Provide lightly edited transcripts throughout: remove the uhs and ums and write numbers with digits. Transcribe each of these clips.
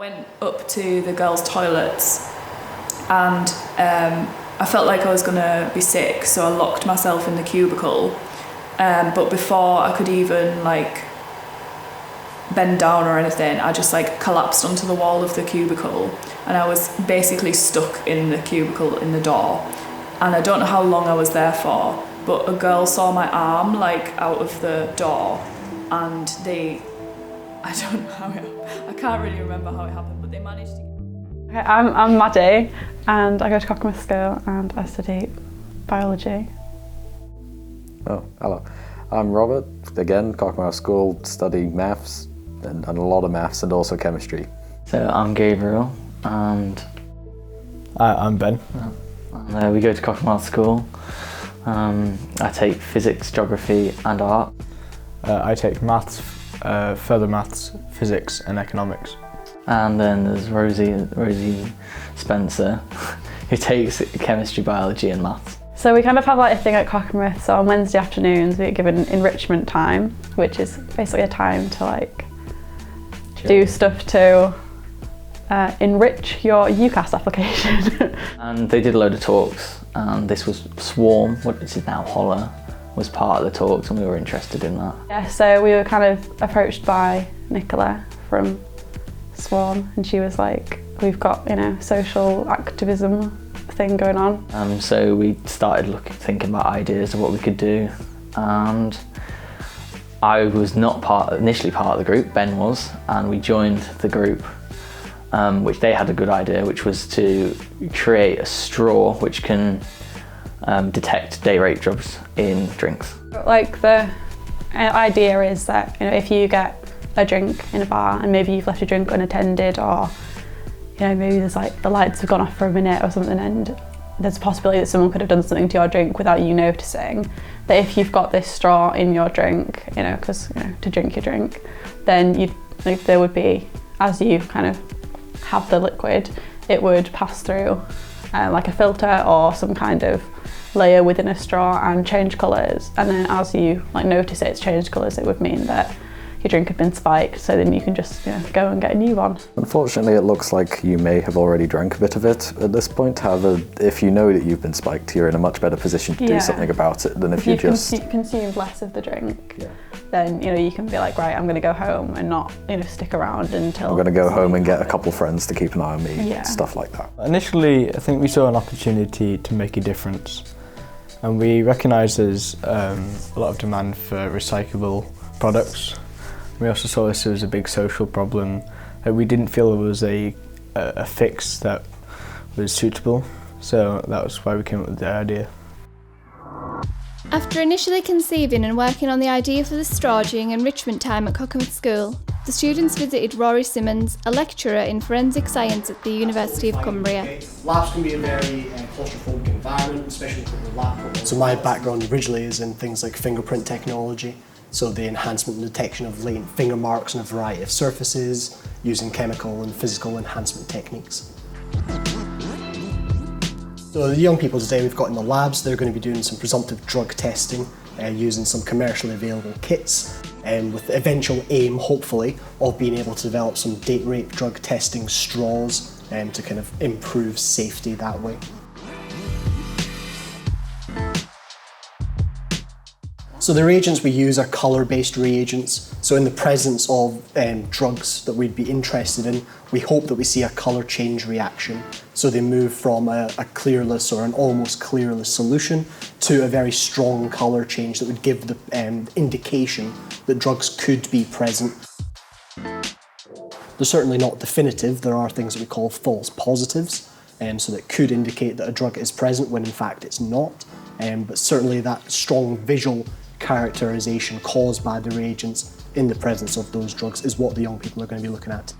went up to the girls' toilets and I felt like I was going to be sick, so I locked myself in the cubicle. But before I could even bend down or anything, I just collapsed onto the wall of the cubicle, and I was basically stuck in the cubicle in the door. And I don't know how long I was there for, but a girl saw my arm out of the door, and I don't know I can't really remember how it happened, but they managed to... Okay, I'm Maddy, and I go to Cockermouth School and I study biology. Oh, hello. I'm Robert, again, Cockermouth School, study maths, and a lot of maths and also chemistry. So I'm Gabriel, and... I'm Ben. And we go to Cockermouth School. I take physics, geography and art. I take maths, further maths, physics and economics. And then there's Rosie Spencer, who takes chemistry, biology and maths. So we kind of have a thing at Cockermouth, so on Wednesday afternoons we get given enrichment time, which is basically a time to do stuff to enrich your UCAS application. And they did a load of talks, and this was Swarm, what is now Hollr, was part of the talks, and we were interested in that. Yeah, so we were kind of approached by Nicola from Swarm, and she was like, we've got, social activism thing going on. So we started thinking about ideas of what we could do, and I was not initially part of the group, Ben was, and we joined the group, which they had a good idea, which was to create a straw which can detect day rate drugs in drinks. The idea is that if you get a drink in a bar and maybe you've left your drink unattended, or maybe there's the lights have gone off for a minute or something, and there's a possibility that someone could have done something to your drink without you noticing, that if you've got this straw in your drink, because to drink your drink, then there would be, as you kind of have the liquid, it would pass through a filter or some kind of layer within a straw and change colours, and then as you notice it's changed colours, it would mean that your drink had been spiked, so then you can just go and get a new one. Unfortunately, it looks like you may have already drank a bit of it at this point. However, if you know that you've been spiked, you're in a much better position to do something about it than if you just... consumed less of the drink, then you can be like, right, I'm going to go home and not stick around until... I'm going to go home and get a couple friends to keep an eye on me, stuff like that. Initially, I think we saw an opportunity to make a difference, and we recognised there's a lot of demand for recyclable products. We also saw this as a big social problem that we didn't feel there was a fix that was suitable, so that was why we came up with the idea. After initially conceiving and working on the idea for the straw during enrichment time at Cockermouth School, the students visited Rory Simmons, a lecturer in forensic science at the University of Cumbria. Labs can be a very claustrophobic environment, especially with the lab. So my background originally is in things like fingerprint technology, so the enhancement and detection of latent finger marks on a variety of surfaces, using chemical and physical enhancement techniques. So the young people today we've got in the labs, they're going to be doing some presumptive drug testing using some commercially available kits, with the eventual aim, hopefully, of being able to develop some date rape drug testing straws to kind of improve safety that way. So the reagents we use are colour-based reagents. So in the presence of drugs that we'd be interested in, we hope that we see a colour change reaction. So they move from a clearless or an almost clearless solution to a very strong colour change that would give the indication that drugs could be present. They're certainly not definitive. There are things that we call false positives, so that could indicate that a drug is present when in fact it's not. But certainly that strong visual characterization caused by the reagents in the presence of those drugs is what the young people are going to be looking at.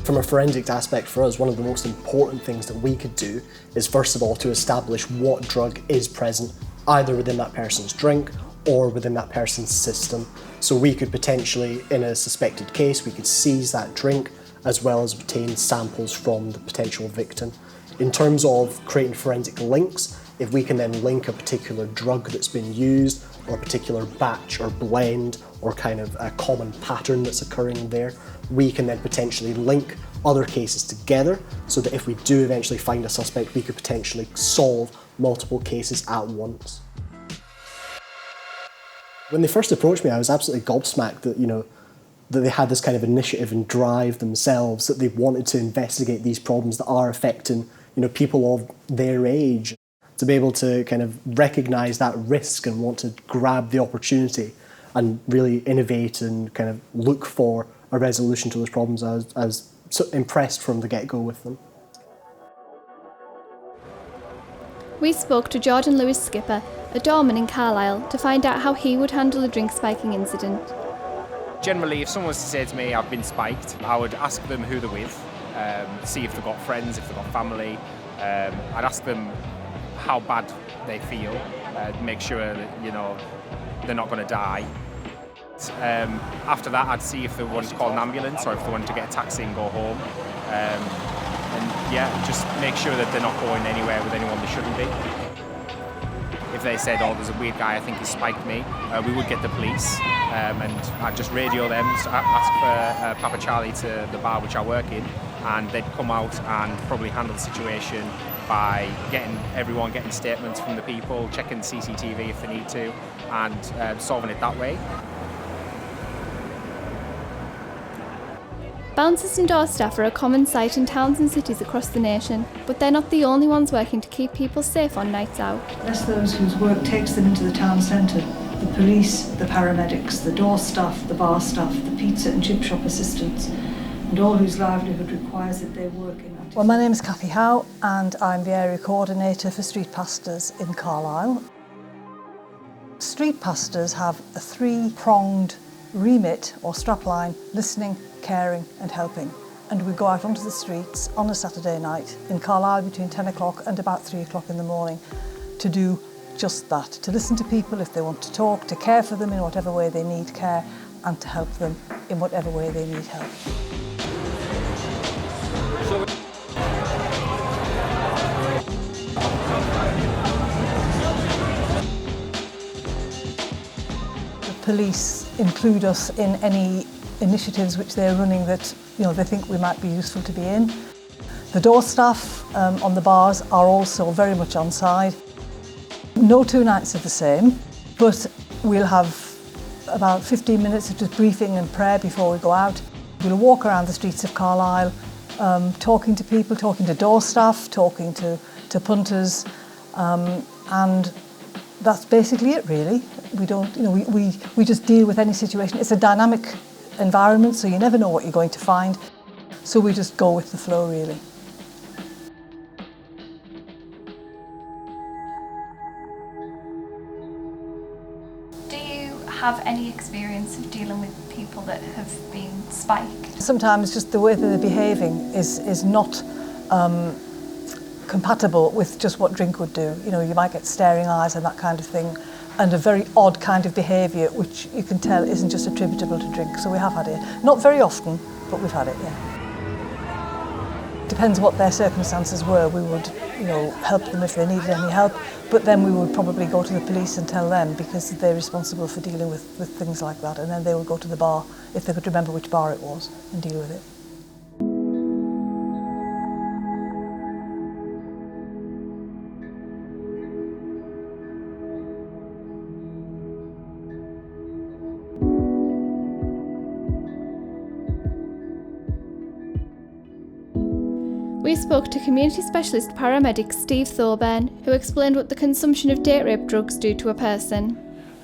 From a forensics aspect for us, one of the most important things that we could do is first of all to establish what drug is present either within that person's drink or within that person's system. So we could potentially, in a suspected case, we could seize that drink as well as obtain samples from the potential victim. In terms of creating forensic links, if we can then link a particular drug that's been used or a particular batch or blend or kind of a common pattern that's occurring there, we can then potentially link other cases together so that if we do eventually find a suspect, we could potentially solve multiple cases at once. When they first approached me, I was absolutely gobsmacked that, that they had this kind of initiative and drive themselves, that they wanted to investigate these problems that are affecting, people of their age. To be able to kind of recognise that risk and want to grab the opportunity and really innovate and kind of look for a resolution to those problems, I was so impressed from the get-go with them. We spoke to Jordan Lewis Skipper, a doorman in Carlisle, to find out how he would handle a drink spiking incident. Generally, if someone was to say to me, I've been spiked, I would ask them who they're with, see if they've got friends, if they've got family. I'd ask them how bad they feel, make sure that, they're not going to die. After that, I'd see if they wanted to call an ambulance or if they wanted to get a taxi and go home. And just make sure that they're not going anywhere with anyone they shouldn't be. If they said, there's a weird guy, I think he spiked me, we would get the police and I'd just radio them, ask for Papa Charlie to the bar which I work in, and they'd come out and probably handle the situation by getting statements from the people, checking CCTV if they need to, and solving it that way. Bouncers and door staff are a common sight in towns and cities across the nation, but they're not the only ones working to keep people safe on nights out. That's those whose work takes them into the town centre. The police, the paramedics, the door staff, the bar staff, the pizza and chip shop assistants, and all whose livelihood requires that they work in that. Well, my name is Cathy Howe and I'm the area coordinator for street pastors in Carlisle. Street pastors have a three-pronged remit or strapline: listening, caring and helping. And we go out onto the streets on a Saturday night in Carlisle between 10 o'clock and about 3 o'clock in the morning to do just that, to listen to people if they want to talk, to care for them in whatever way they need care, and to help them in whatever way they need help. The police include us in any initiatives which they're running that they think we might be useful to be in. The door staff on the bars are also very much on side. No two nights are the same, but we'll have about 15 minutes of just briefing and prayer before we go out. We'll walk around the streets of Carlisle, talking to people, talking to door staff, talking to punters, and that's basically it really. We don't, we just deal with any situation. It's a dynamic environment, so you never know what you're going to find. So we just go with the flow really. Do you have any experience of dealing with people that have been spiked? Sometimes just the way that they're behaving is not compatible with just what drink would do. You might get staring eyes and that kind of thing, and a very odd kind of behaviour which you can tell isn't just attributable to drink. So we have had it. Not very often, but we've had it, yeah. Depends what their circumstances were. We would, help them if they needed any help, but then we would probably go to the police and tell them, because they're responsible for dealing with things like that, and then they would go to the bar, if they could remember which bar it was, and deal with it. We spoke to community specialist paramedic Steve Thoburn, who explained what the consumption of date rape drugs do to a person.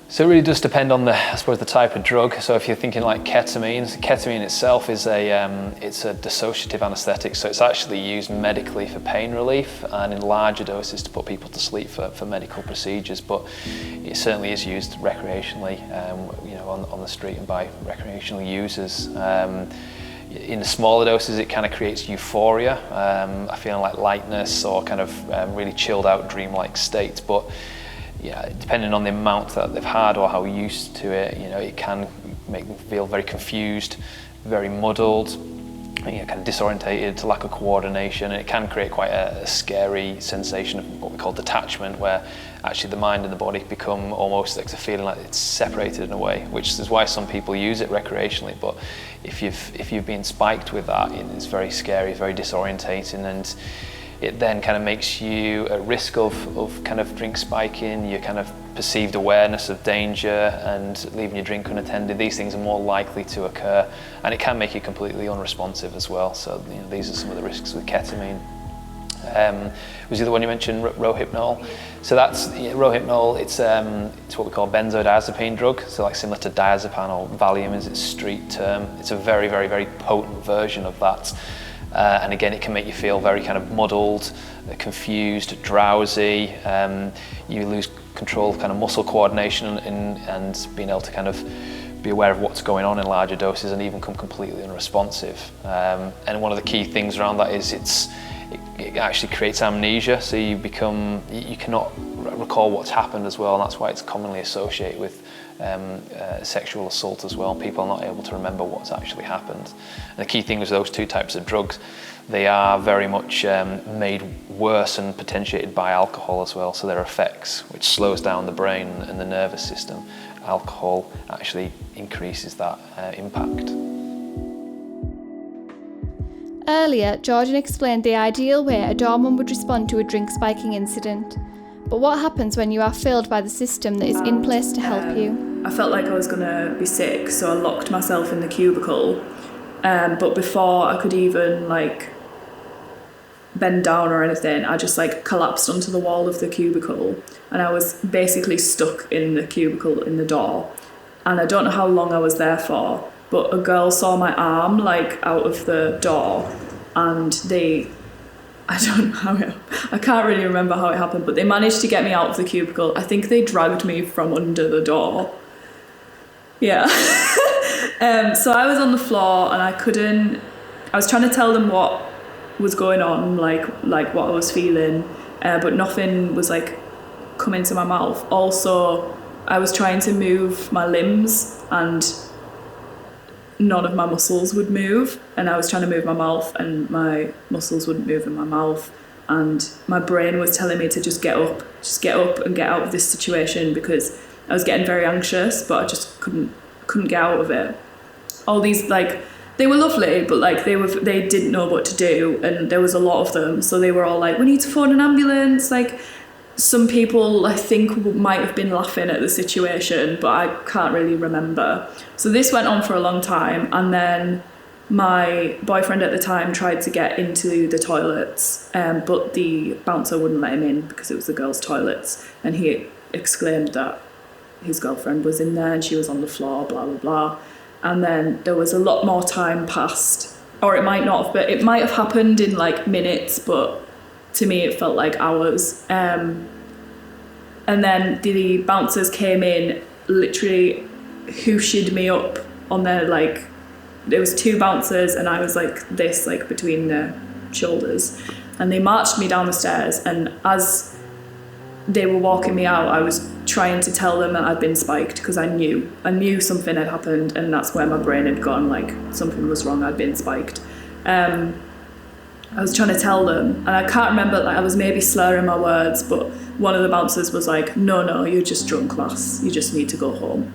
So it really does depend on the type of drug. So if you're thinking like ketamine itself is it's a dissociative anaesthetic, so it's actually used medically for pain relief and in larger doses to put people to sleep for medical procedures. But it certainly is used recreationally, on the street and by recreational users. In the smaller doses, it kind of creates euphoria, a feeling like lightness or kind of really chilled out dreamlike state. But yeah, depending on the amount that they've had or how used to it, it can make them feel very confused, very muddled, kind of disorientated, lack of coordination, and it can create quite a scary sensation of what we call detachment, where actually the mind and the body become almost like a feeling like it's separated in a way, which is why some people use it recreationally. But if you've been spiked with that, it's very scary, very disorientating, and it then kind of makes you at risk of kind of drink spiking, your kind of perceived awareness of danger and leaving your drink unattended. These things are more likely to occur, and it can make you completely unresponsive as well. So these are some of the risks with ketamine. Was the other one you mentioned, Rohypnol? So that's Rohypnol. It's what we call benzodiazepine drug. So like similar to diazepam or Valium is its street term. It's a very, very, very potent version of that. And again, it can make you feel very kind of muddled, confused, drowsy. You lose control of kind of muscle coordination and being able to kind of be aware of what's going on in larger doses, and even become completely unresponsive. And one of the key things around that is it actually creates amnesia, so you cannot recall what's happened as well, and that's why it's commonly associated with sexual assault as well. People are not able to remember what's actually happened. And the key thing is those two types of drugs, they are very much made worse and potentiated by alcohol as well, so their effects, which slows down the brain and the nervous system. Alcohol actually increases that impact. Earlier, Jordan explained the ideal way a doorman would respond to a drink spiking incident. But what happens when you are failed by the system that is in place to help you? I felt like I was going to be sick, so I locked myself in the cubicle. But before I could even bend down or anything, I just collapsed onto the wall of the cubicle, and I was basically stuck in the cubicle in the door. And I don't know how long I was there for, but a girl saw my arm out of the door, and I don't know I can't really remember how it happened, but they managed to get me out of the cubicle. I think they dragged me from under the door. Yeah. So I was on the floor, and I was trying to tell them what was going on, like what I was feeling, but nothing was coming to my mouth. Also, I was trying to move my limbs, and none of my muscles would move, and I was trying to move my mouth, and my muscles wouldn't move in my mouth, and my brain was telling me to just get up and get out of this situation, because I was getting very anxious, but I just couldn't get out of it. All these they were lovely, but they didn't know what to do, and there was a lot of them, so they were all we need to phone an ambulance. Some people I think might have been laughing at the situation, but I can't really remember. So this went on for a long time, and then my boyfriend at the time tried to get into the toilets, but the bouncer wouldn't let him in because it was the girls' toilets, and he exclaimed that his girlfriend was in there and she was on the floor, blah, blah, blah. And then there was a lot more time passed, or it might not have, but it might have happened in minutes, but to me it felt like hours. And then the bouncers came in, literally whooshed me up on their there was two bouncers, and I was this between their shoulders, and they marched me down the stairs, and as they were walking me out, I was trying to tell them that I'd been spiked, because I knew something had happened, and that's where my brain had gone, something was wrong, I'd been spiked. I was trying to tell them, and I can't remember, I was maybe slurring my words, but one of the bouncers was no, you're just drunk, lass, you just need to go home.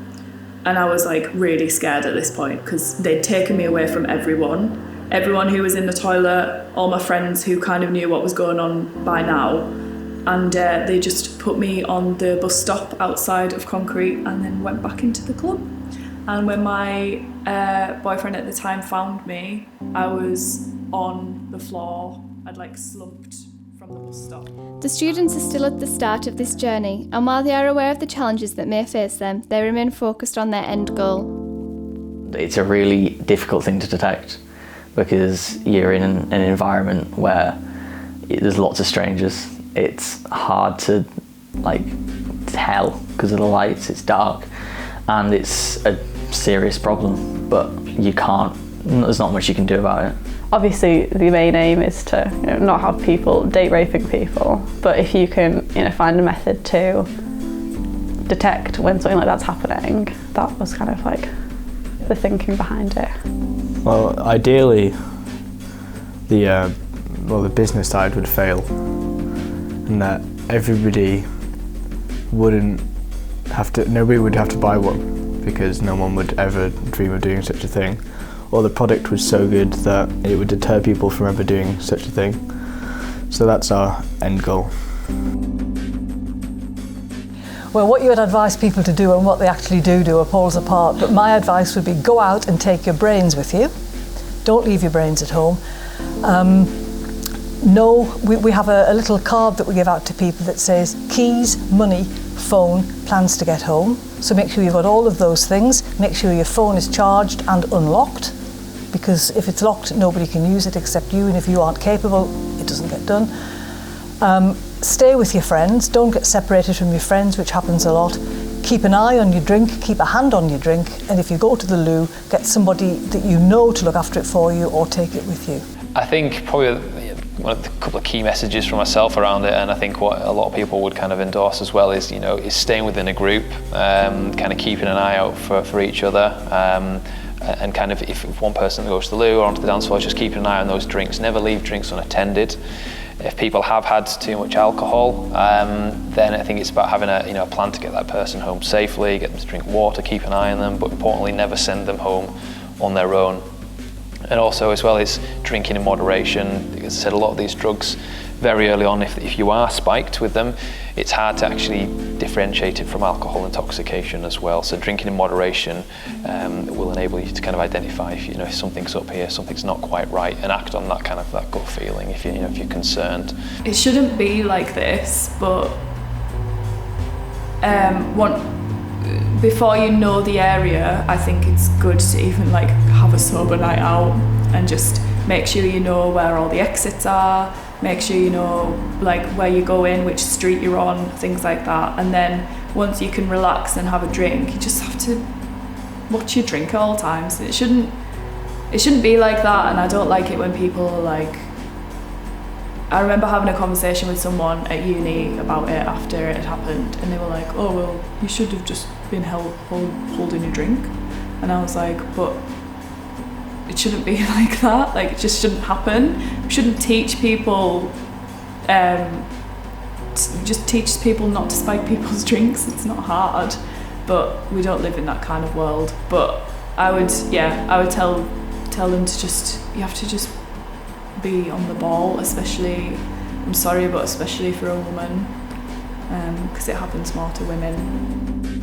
And I was really scared at this point, because they'd taken me away from everyone who was in the toilet, all my friends who kind of knew what was going on by now. And they just put me on the bus stop outside of Concrete, and then went back into the club. And when my boyfriend at the time found me, I was on the floor. I'd slumped from the bus stop. The students are still at the start of this journey, and while they are aware of the challenges that may face them, they remain focused on their end goal. It's a really difficult thing to detect, because you're in an environment where there's lots of strangers. It's hard to tell because of the lights, it's dark, and it's a serious problem, but there's not much you can do about it. Obviously the main aim is to not have people date raping people, but if you can find a method to detect when something like that's happening, that was kind of the thinking behind it. Well, ideally the business side would fail, and that nobody would have to buy one because no one would ever dream of doing such a thing, or the product was so good that it would deter people from ever doing such a thing. So that's our end goal. Well, what you would advise people to do and what they actually do are poles apart, but my advice would be go out and take your brains with you. Don't leave your brains at home. We have a little card that we give out to people that says keys, money, phone, plans to get home. So make sure you've got all of those things. Make sure your phone is charged and unlocked, because if it's locked, nobody can use it except you, and if you aren't capable, it doesn't get done. Stay with your friends. Don't get separated from your friends, which happens a lot. Keep an eye on your drink, keep a hand on your drink, and if you go to the loo, get somebody that you know to look after it for you or take it with you. I think probably one of the couple of key messages for myself around it, and I think what a lot of people would kind of endorse as well, is is staying within a group, kind of keeping an eye out for each other, and kind of if one person goes to the loo or onto the dance floor, just keeping an eye on those drinks. Never leave drinks unattended. If people have had too much alcohol, then I think it's about having a plan to get that person home safely, get them to drink water, keep an eye on them, but importantly, never send them home on their own. And also as well is drinking in moderation. As I said, a lot of these drugs, very early on, if you are spiked with them, it's hard to actually differentiate it from alcohol intoxication as well. So drinking in moderation will enable you to kind of identify if something's up here, something's not quite right, and act on that gut feeling if you're concerned. It shouldn't be like this, but before you know the area, I think it's good to even have a sober night out and just make sure you know where all the exits are, make sure you know where you go in, which street you're on, things like that. And then once you can relax and have a drink, you just have to watch your drink at all times. It shouldn't be like that, and I don't like it when people are I remember having a conversation with someone at uni about it after it had happened, and they were like, oh well, you should have just been holding your drink. And I was like, but it shouldn't be like that, it just shouldn't happen. We shouldn't teach people just teach people not to spike people's drinks. It's not hard, but we don't live in that kind of world. But I would tell them to you have to just be on the ball, especially, I'm sorry, but especially for a woman, because it happens more to women.